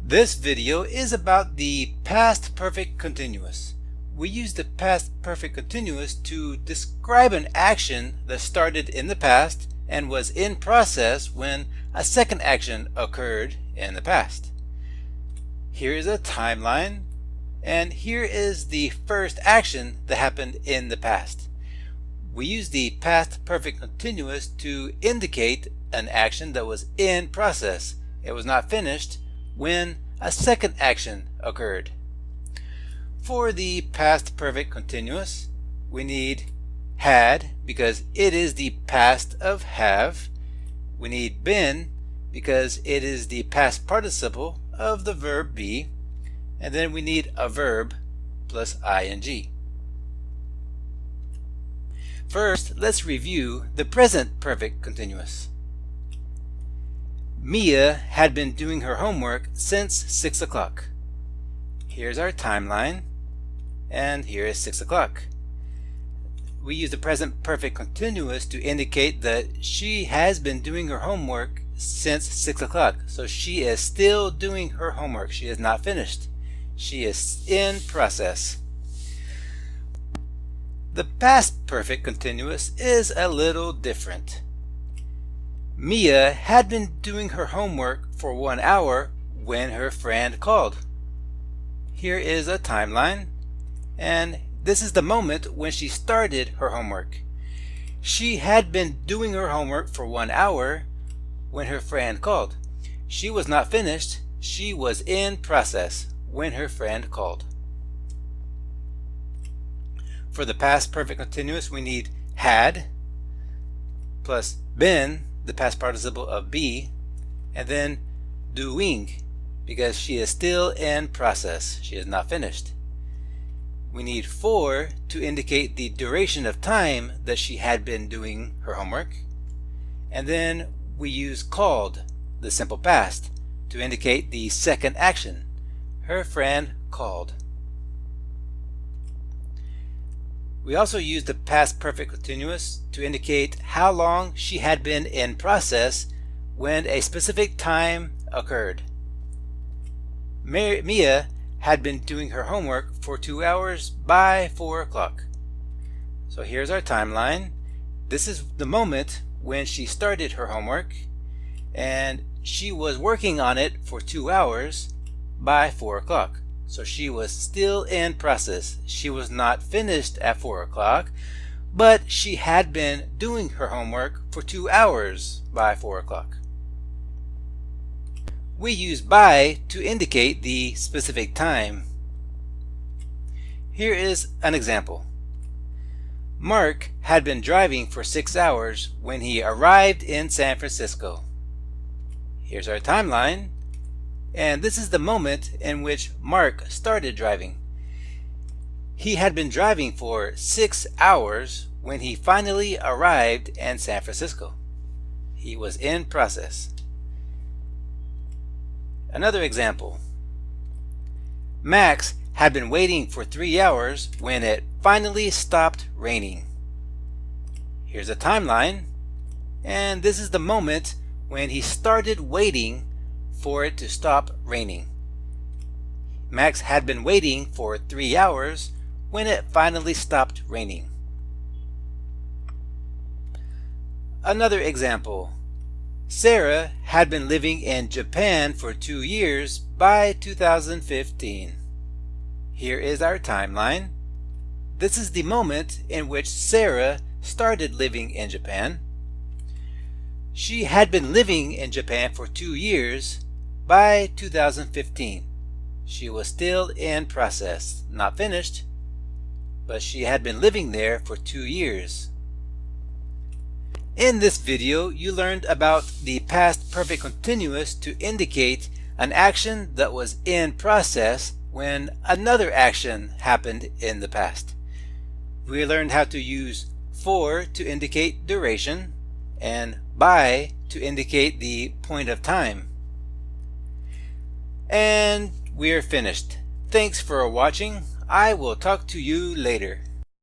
This video is about the past perfect continuous. We use the past perfect continuous to describe an action that started in the past and was in process when a second action occurred in the past. Here is a timeline, and here is the first action that happened in the past. We use the past perfect continuous to indicate an action that was in process. It was not finished when a second action occurred. For the past perfect continuous, we need had because it is the past of have. We need been because it is the past participle of the verb be. And then we need a verb plus ing. First, let's review the present perfect continuous. Mia had been doing her homework since 6 o'clock. Here's our timeline, and here is 6 o'clock. We use the present perfect continuous to indicate that she has been doing her homework since 6 o'clock. So she is still doing her homework. She is not finished. She is in process. The past perfect continuous is a little different. Mia had been doing her homework for 1 hour when her friend called. Here is a timeline, and this is the moment when she started her homework. She had been doing her homework for 1 hour when her friend called. She was not finished. She was in process when her friend called. For the past perfect continuous, we need had plus been, the past participle of be, and then doing because she is still in process. She is not finished. We need for to indicate the duration of time that she had been doing her homework. And then we use called, the simple past, to indicate the second action. Her friend called. We also use the past perfect continuous to indicate how long she had been in process when a specific time occurred. Mia had been doing her homework for 2 hours by 4 o'clock. So here's our timeline. This is the moment when she started her homework, and she was working on it for 2 hours by 4 o'clock. So she was still in process. She was not finished at 4 o'clock, but she had been doing her homework for 2 hours by 4 o'clock. We use by to indicate the specific time. Here is an example. Mark had been driving for 6 hours when he arrived in San Francisco. Here's our timeline. And this is the moment in which Mark started driving. He had been driving for 6 hours when he finally arrived in San Francisco. He was in process. Another example. Max had been waiting for 3 hours when it finally stopped raining. Here's a timeline, and this is the moment when he started waiting for it to stop raining. Max had been waiting for 3 hours when it finally stopped raining. Another example. Sarah had been living in Japan for 2 years by 2015. Here is our timeline. This is the moment in which Sarah started living in Japan. She had been living in Japan for 2 years by 2015. She was still in process, not finished, but she had been living there for 2 years. In this video, you learned about the past perfect continuous to indicate an action that was in process when another action happened in the past. We learned how to use for to indicate duration and by to indicate the point of time. And we're finished. Thanks for watching. I will talk to you later.